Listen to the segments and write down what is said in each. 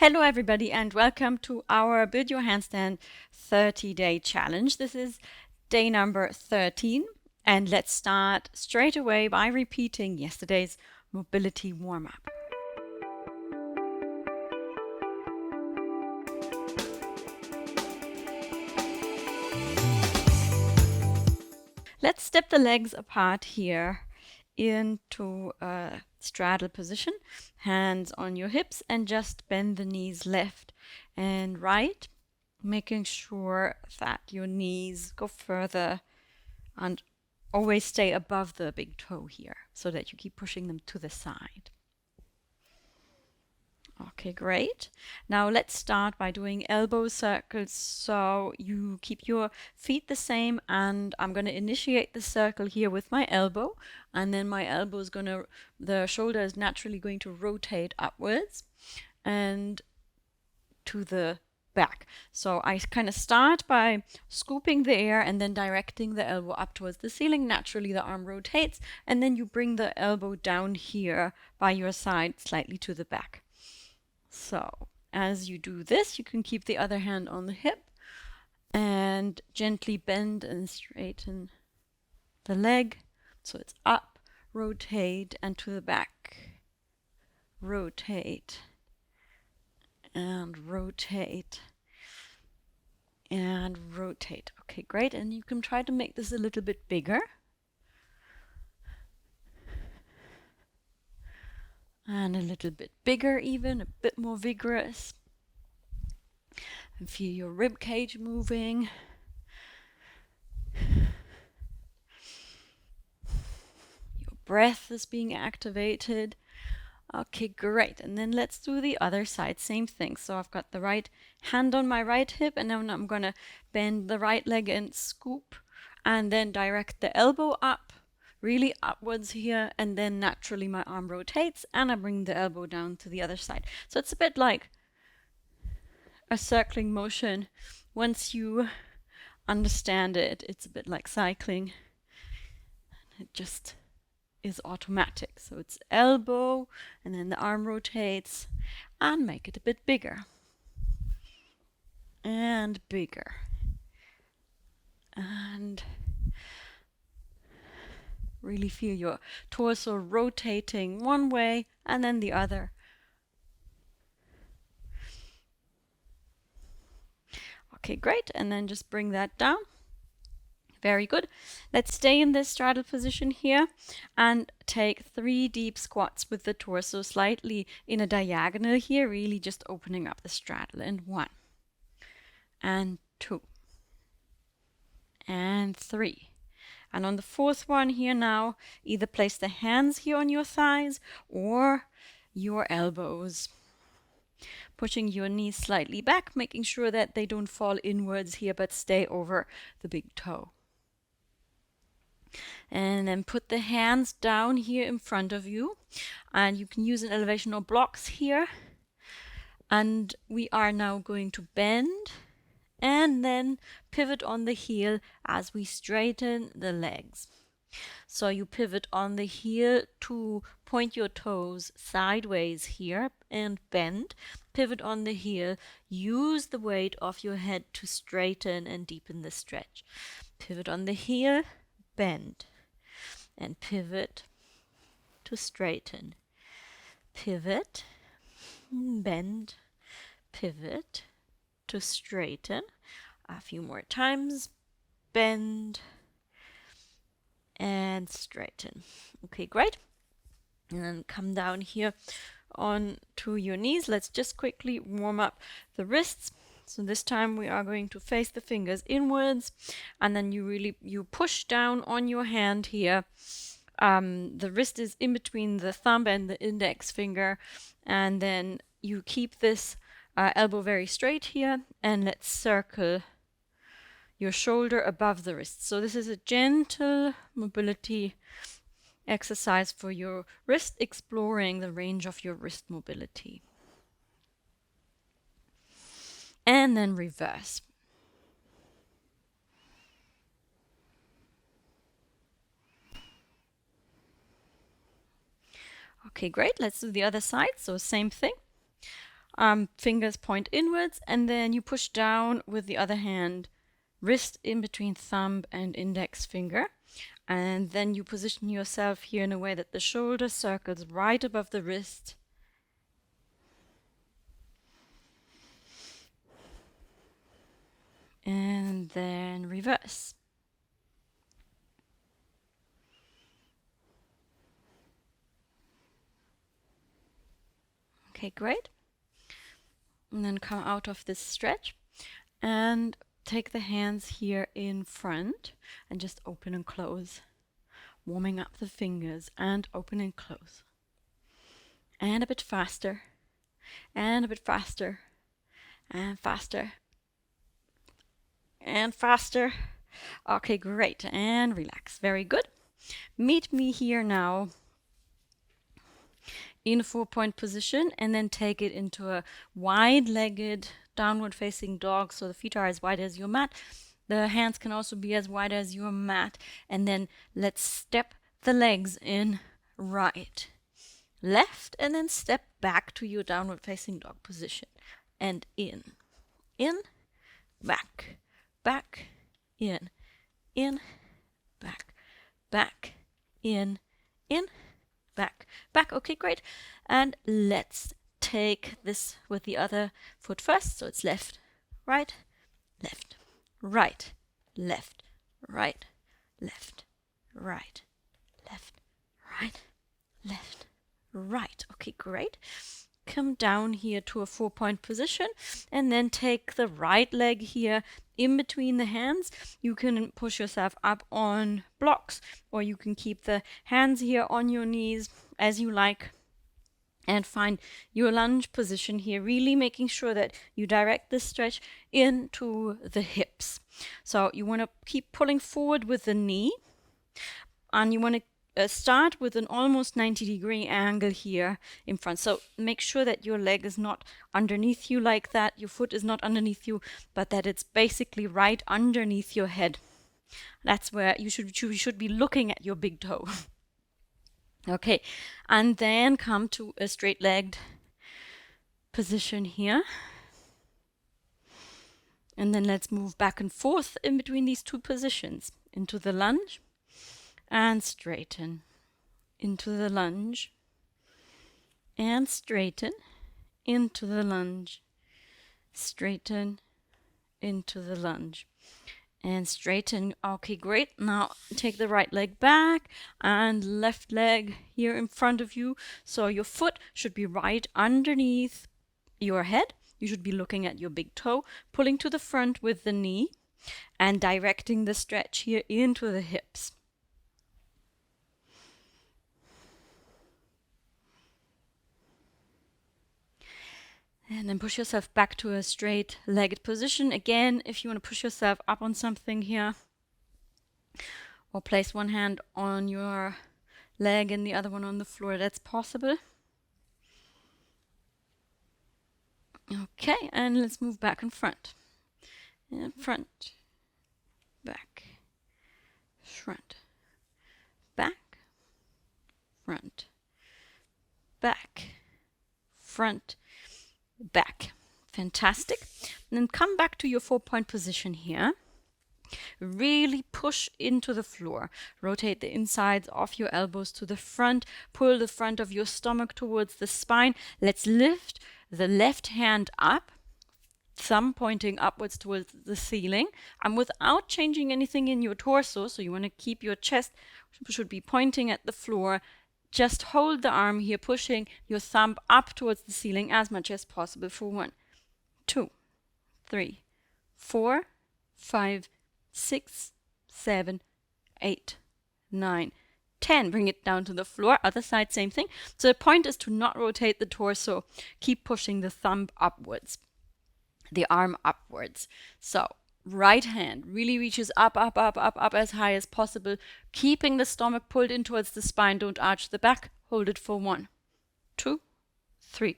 Hello everybody and welcome to our Build Your Handstand 30-day challenge. This is day number 13 and let's start straight away by repeating yesterday's mobility warm-up. Let's step the legs apart here into a straddle position, hands on your hips, and just bend the knees left and right, making sure that your knees go further and always stay above the big toe here so that you keep pushing them to the side. Okay, great. Now let's start by doing elbow circles. So you keep your feet the same, and I'm going to initiate the circle here with my elbow, and then my elbow is going to, the shoulder is naturally going to rotate upwards and to the back. So I kind of start by scooping the air and then directing the elbow up towards the ceiling. Naturally the arm rotates, and then you bring the elbow down here by your side slightly to the back. So as you do this, you can keep the other hand on the hip and gently bend and straighten the leg so it's up, rotate, and to the back, rotate and rotate and rotate. Okay, great. And you can try to make this a little bit bigger. And a little bit bigger even, a bit more vigorous. And feel your rib cage moving. Your breath is being activated. Okay, great. And then let's do the other side, same thing. So I've got the right hand on my right hip, and then I'm going to bend the right leg and scoop, and then direct the elbow up, really upwards here, and then naturally my arm rotates and I bring the elbow down to the other side. So it's a bit like a circling motion. Once you understand it, it's a bit like cycling. It just is automatic. So it's elbow and then the arm rotates, and make it a bit bigger and bigger and really feel your torso rotating one way and then the other. Okay, great. And then just bring that down. Very good. Let's stay in this straddle position here and take 3 deep squats with the torso slightly in a diagonal here, really just opening up the straddle. And 1 and 2 and 3. And on the 4th one here now, either place the hands here on your thighs or your elbows. Pushing your knees slightly back, making sure that they don't fall inwards here but stay over the big toe. And then put the hands down here in front of you, and you can use an elevation or blocks here. And we are now going to bend and then pivot on the heel as we straighten the legs. So you pivot on the heel to point your toes sideways here and bend. Pivot on the heel, use the weight of your head to straighten and deepen the stretch. Pivot on the heel, bend, and pivot to straighten. Pivot, bend, pivot to straighten. A few more times. Bend and straighten. Okay, great. And then come down here on to your knees. Let's just quickly warm up the wrists. So this time we are going to face the fingers inwards, and then you push down on your hand here. The wrist is in between the thumb and the index finger, and then you keep this elbow very straight here, and let's circle your shoulder above the wrist. So this is a gentle mobility exercise for your wrist, exploring the range of your wrist mobility. And then reverse. Okay, great. Let's do the other side. So same thing. Fingers point inwards, and then you push down with the other hand, wrist in between thumb and index finger. And then you position yourself here in a way that the shoulder circles right above the wrist. And then reverse. Okay, great. And then come out of this stretch and take the hands here in front and just open and close. Warming up the fingers and open and close. And a bit faster. And a bit faster. And faster. And faster. Okay, great. And relax. Very good. Meet me here now in a 4-point position, and then take it into a wide-legged downward facing dog, so the feet are as wide as your mat. The hands can also be as wide as your mat. And then let's step the legs in, right, left, and then step back to your downward facing dog position. And in, back, back, in, back, back, in, back, back. Okay, great. And let's take this with the other foot first. So it's left, right, left, right, left, right, left, right, left, right, left, right. Okay, great. Come down here to a 4-point position, and then take the right leg here in between the hands. You can push yourself up on blocks, or you can keep the hands here on your knees as you like, and find your lunge position here, really making sure that you direct the stretch into the hips. So you want to keep pulling forward with the knee, and you want to start with an almost 90-degree angle here in front. So make sure that your leg is not underneath you like that, your foot is not underneath you, but that it's basically right underneath your head. That's where you should be looking at your big toe. Okay, and then come to a straight-legged position here. And then let's move back and forth in between these two positions, into the lunge and straighten, into the lunge and straighten, into the lunge, straighten, into the lunge and straighten. Okay, great. Now take the right leg back and left leg here in front of you. So your foot should be right underneath your head. You should be looking at your big toe, pulling to the front with the knee and directing the stretch here into the hips. And then push yourself back to a straight-legged position. Again, if you want to push yourself up on something here, or place one hand on your leg and the other one on the floor, that's possible. Okay, and let's move back and front. And front, back, front, back, front, back, front, back. Fantastic. And then come back to your 4-point position here. Really push into the floor. Rotate the insides of your elbows to the front. Pull the front of your stomach towards the spine. Let's lift the left hand up, thumb pointing upwards towards the ceiling, and without changing anything in your torso. So you want to keep your chest should be pointing at the floor. Just hold the arm here, pushing your thumb up towards the ceiling as much as possible for 1, 2, 3, 4, 5, 6, 7, 8, 9, 10. Bring it down to the floor. Other side, same thing. So the point is to not rotate the torso. Keep pushing the thumb upwards, the arm upwards. So right hand really reaches up, up, up, up, up as high as possible, keeping the stomach pulled in towards the spine. Don't arch the back. Hold it for 1, 2, 3,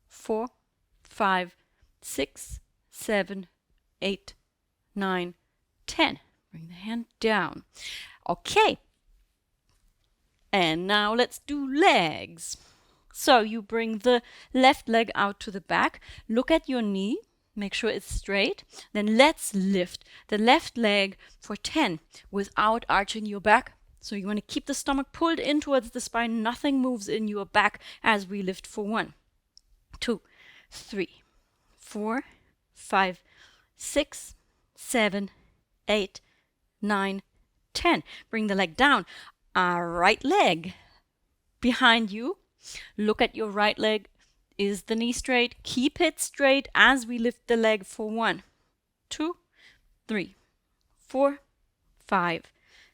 4, 5, 6, 7, 8, 9, 10. Bring the hand down. Okay. And now let's do legs. So you bring the left leg out to the back, look at your knee, make sure it's straight. Then let's lift the left leg for 10 without arching your back. So you want to keep the stomach pulled in towards the spine. Nothing moves in your back as we lift for 1, 2, 3, 4, 5, 6, 7, 8, 9, 10. Bring the leg down. Right leg behind you. Look at your right leg. Is the knee straight? Keep it straight as we lift the leg for 1, 2, 3, 4, 5,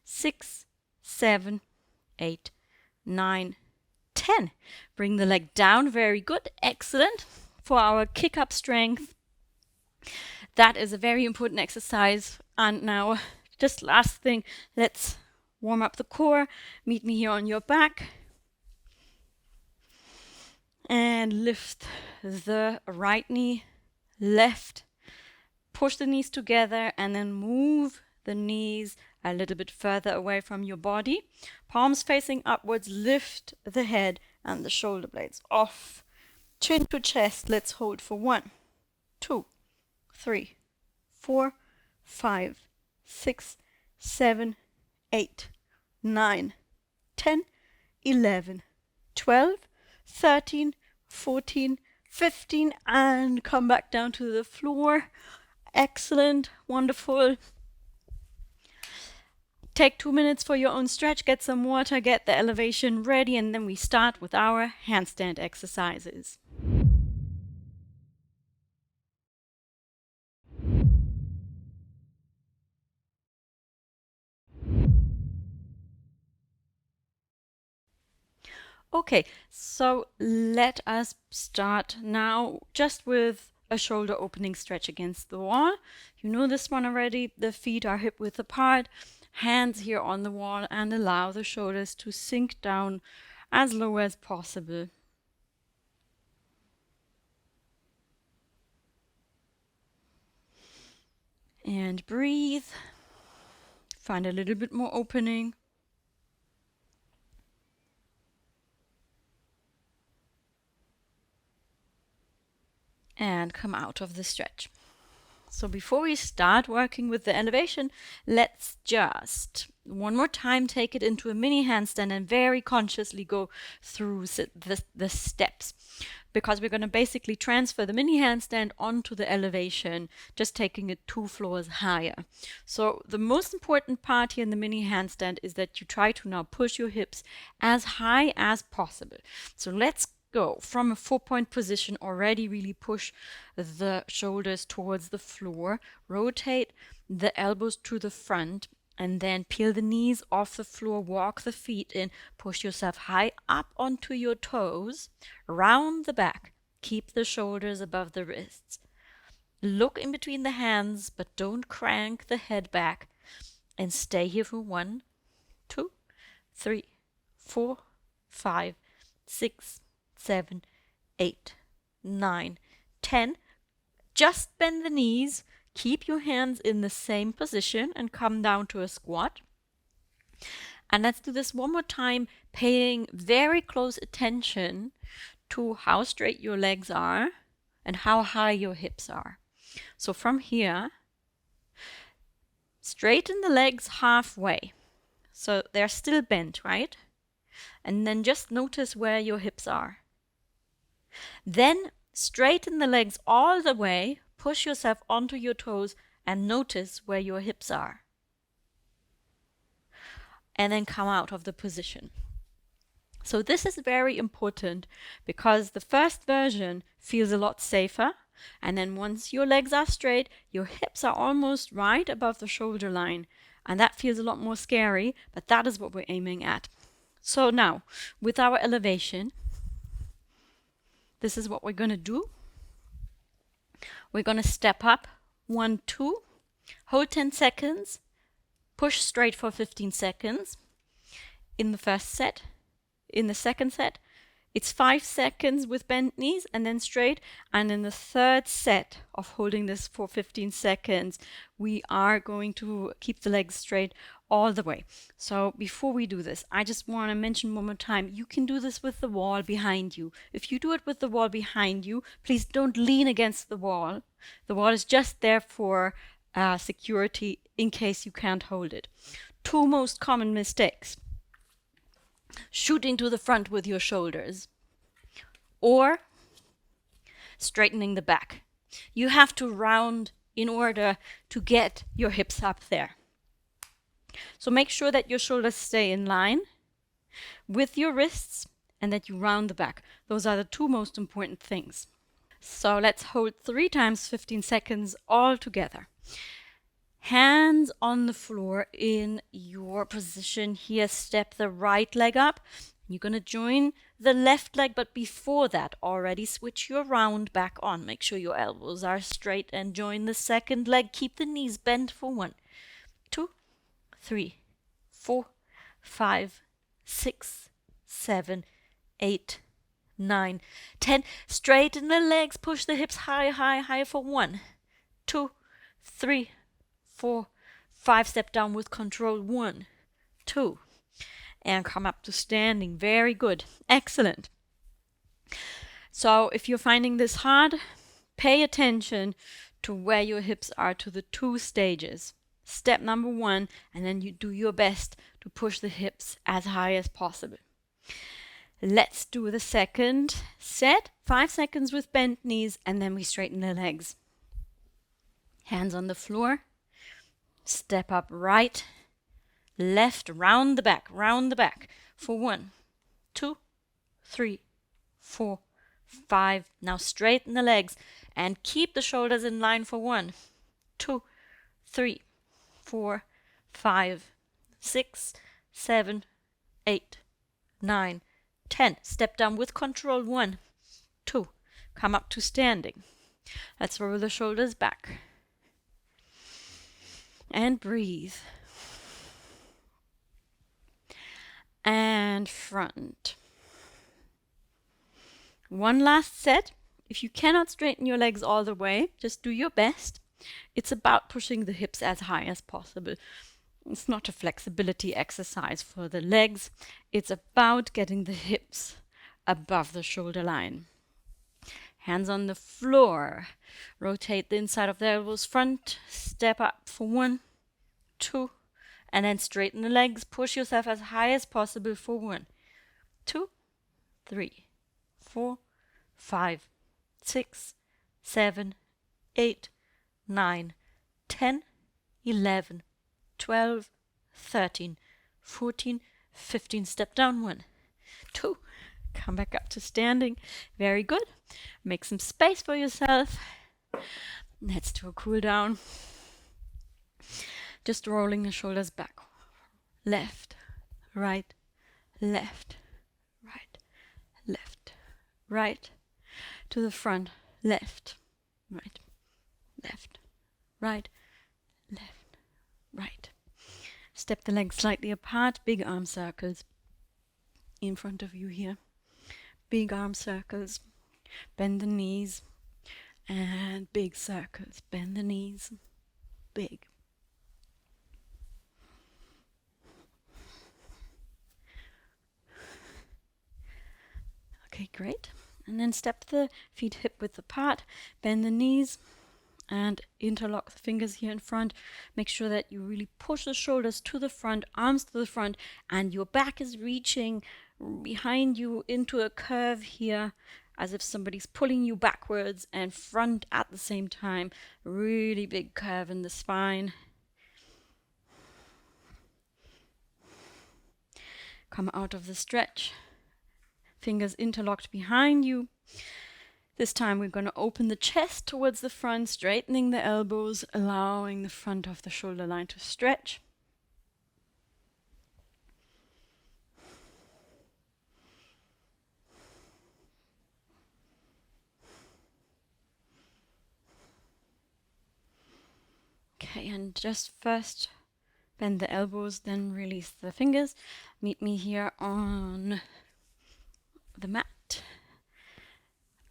6, 7, 8, 9, 10. Bring the leg down. Very good. Excellent. For our kick up strength. That is a very important exercise. And now, just last thing, let's warm up the core. Meet me here on your back. And lift the right knee, left. Push the knees together and then move the knees a little bit further away from your body. Palms facing upwards, lift the head and the shoulder blades off. Chin to chest, let's hold for 1, 2, 3, 4, 5, 6, 7, 8, 9, 10, 11, 12, 13, 14, 15, and come back down to the floor. Excellent, wonderful. Take 2 minutes for your own stretch, get some water, get the elevation ready, and then we start with our handstand exercises. Okay, so let us start now just with a shoulder opening stretch against the wall. You know this one already. The feet are hip width apart, hands here on the wall, and allow the shoulders to sink down as low as possible. And breathe. Find a little bit more opening. And come out of the stretch. So before we start working with the elevation, let's just one more time take it into a mini handstand and very consciously go through the steps, because we're going to basically transfer the mini handstand onto the elevation, just taking it 2 floors higher. So the most important part here in the mini handstand is that you try to now push your hips as high as possible. So let's go from a 4-point position already. Really push the shoulders towards the floor, rotate the elbows to the front, and then peel the knees off the floor, walk the feet in, push yourself high up onto your toes, round the back, keep the shoulders above the wrists. Look in between the hands, but don't crank the head back, and stay here for 1, 2, 3, 4, 5, 6, 7, 8, 9, 10. Just bend the knees, keep your hands in the same position and come down to a squat. And let's do this one more time, paying very close attention to how straight your legs are and how high your hips are. So from here, straighten the legs halfway. So they're still bent, right? And then just notice where your hips are. Then straighten the legs all the way, push yourself onto your toes and notice where your hips are. And then come out of the position. So this is very important because the first version feels a lot safer, and then once your legs are straight, your hips are almost right above the shoulder line, and that feels a lot more scary, but that is what we're aiming at. So now, with our elevation, this is what we're going to do. We're going to step up 1, 2, hold 10 seconds, push straight for 15 seconds in the first set. In the second set, it's 5 seconds with bent knees and then straight. And in the third set of holding this for 15 seconds, we are going to keep the legs straight all the way. So before we do this, I just want to mention one more time, you can do this with the wall behind you. If you do it with the wall behind you, please don't lean against the wall. The wall is just there for security in case you can't hold it. Two most common mistakes: shooting to the front with your shoulders or straightening the back. You have to round in order to get your hips up there. So make sure that your shoulders stay in line with your wrists and that you round the back. Those are the two most important things. So let's hold 3 times 15 seconds all together. Hands on the floor in your position here. Step the right leg up. You're going to join the left leg, but before that already switch your round back on. Make sure your elbows are straight and join the second leg. Keep the knees bent for 1, 2, 3, 4, 5, 6, 7, 8, 9, 10. Straighten the legs. Push the hips high, high, high for 1, 2, 3, 4, 5. Step down with control. 1, 2. And come up to standing. Very good. Excellent. So if you're finding this hard, pay attention to where your hips are to the 2 stages. Step number 1, and then you do your best to push the hips as high as possible. Let's do the second set. 5 seconds with bent knees, and then we straighten the legs. Hands on the floor. Step up right, left, round the back for 1, 2, 3, 4, 5. Now straighten the legs and keep the shoulders in line for 1, 2, 3, 4, 5, 6, 7, 8, 9, 10. Step down with control. 1, 2. Come up to standing. Let's roll the shoulders back. And breathe. And front. One last set. If you cannot straighten your legs all the way, just do your best. It's about pushing the hips as high as possible. It's not a flexibility exercise for the legs. It's about getting the hips above the shoulder line. Hands on the floor. Rotate the inside of the elbows front. Step up for 1, 2. And then straighten the legs. Push yourself as high as possible for 1, 2, 3, 4, 5, 6, 7, 8, 9, 10, 11, 12, 13, 14, 15. Step down. 1, 2. Come back up to standing. Very good. Make some space for yourself. Let's do a cool down. Just rolling the shoulders back. Left, right, left, right, left, right. To the front. Left, right, left, right, left, right. Step the legs slightly apart. Big arm circles in front of you here. Big arm circles. Bend the knees. And big circles. Bend the knees. Big. Okay, great. And then step the feet hip width apart. Bend the knees. And interlock the fingers here in front. Make sure that you really push the shoulders to the front, arms to the front, and your back is reaching behind you into a curve here, as if somebody's pulling you backwards and front at the same time. Really big curve in the spine. Come out of the stretch. Fingers interlocked behind you. This time we're going to open the chest towards the front, straightening the elbows, allowing the front of the shoulder line to stretch. Okay, and just first bend the elbows, then release the fingers. Meet me here on the mat.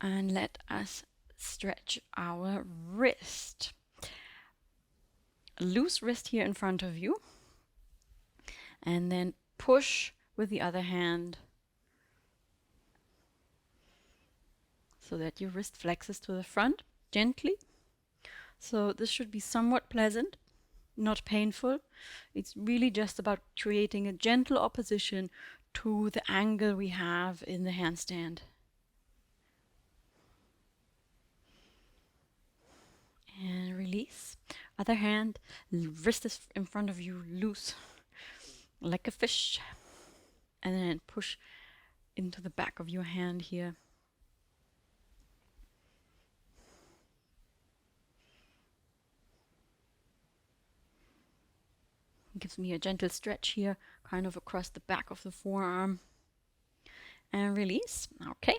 And let us stretch our wrist. Loose wrist here in front of you. and then push with the other hand so that your wrist flexes to the front gently. So this should be somewhat pleasant, not painful. It's really just about creating a gentle opposition to the angle we have in the handstand. And release. Other hand, wrist is in front of you, loose, like a fish. And then push into the back of your hand here. Gives me a gentle stretch here, kind of across the back of the forearm. And release. Okay.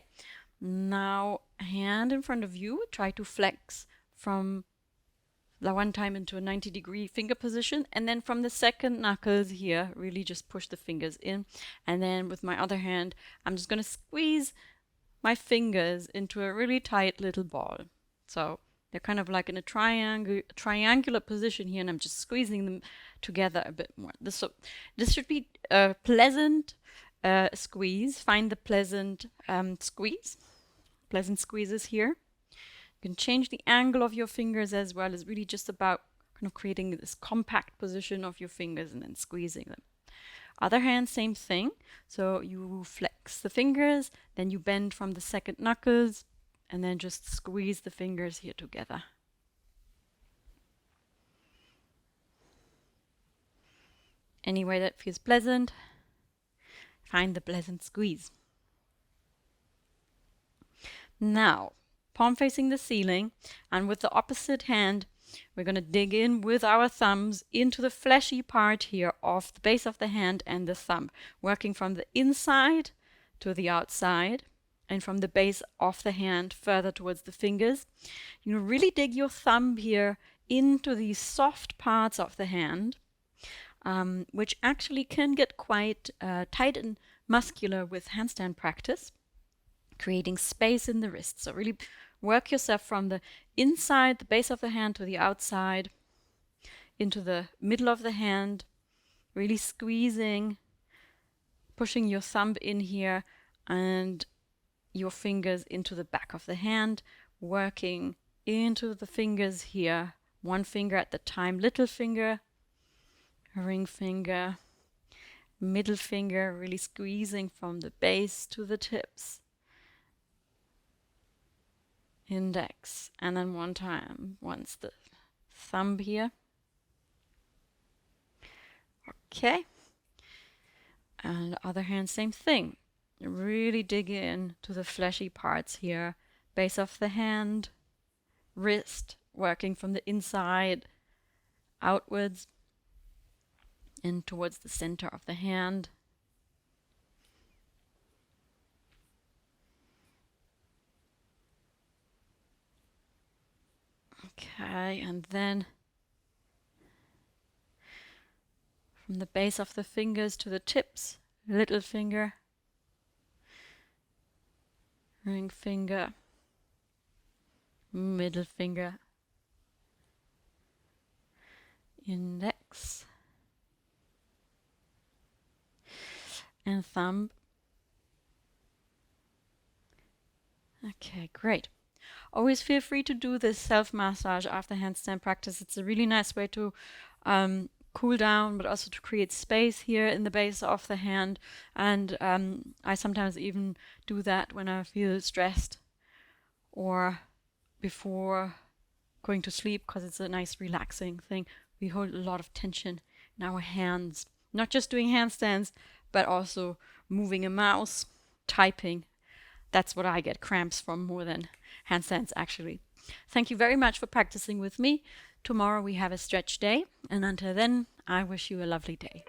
Now, hand in front of you, try to flex from the one time into a 90-degree finger position, and then from the second knuckles here, really just push the fingers in. And then with my other hand, I'm just going to squeeze my fingers into a really tight little ball. So they're kind of like in a triangular position here, and I'm just squeezing them together a bit more. This should be a pleasant squeeze. Find the pleasant pleasant squeezes here. You can change the angle of your fingers as well. It's really just about kind of creating this compact position of your fingers and then squeezing them. Other hand, same thing. So you flex the fingers, then you bend from the second knuckles, and then just squeeze the fingers here together. Any way that feels pleasant, find the pleasant squeeze. Now, palm facing the ceiling, and with the opposite hand, we're going to dig in with our thumbs into the fleshy part here of the base of the hand and the thumb, working from the inside to the outside and from the base of the hand further towards the fingers. You really dig your thumb here into these soft parts of the hand, which actually can get quite tight and muscular with handstand practice, creating space in the wrist. So really work yourself from the inside, the base of the hand, to the outside, into the middle of the hand, really squeezing, pushing your thumb in here and your fingers into the back of the hand, working into the fingers here, one finger at the time, little finger, ring finger, middle finger, really squeezing from the base to the tips. Index, and then once the thumb here. Okay. And the other hand, same thing. Really dig in to the fleshy parts here. Base of the hand, wrist, working from the inside outwards and towards the center of the hand. Okay, and then from the base of the fingers to the tips, little finger, ring finger, middle finger, index, and thumb. Okay, great. Always feel free to do this self-massage after handstand practice. It's a really nice way to cool down, but also to create space here in the base of the hand. And I sometimes even do that when I feel stressed or before going to sleep, because it's a nice relaxing thing. We hold a lot of tension in our hands, not just doing handstands, but also moving a mouse, typing. That's what I get cramps from more than handstands, actually. Thank you very much for practicing with me. Tomorrow we have a stretch day, and until then, I wish you a lovely day.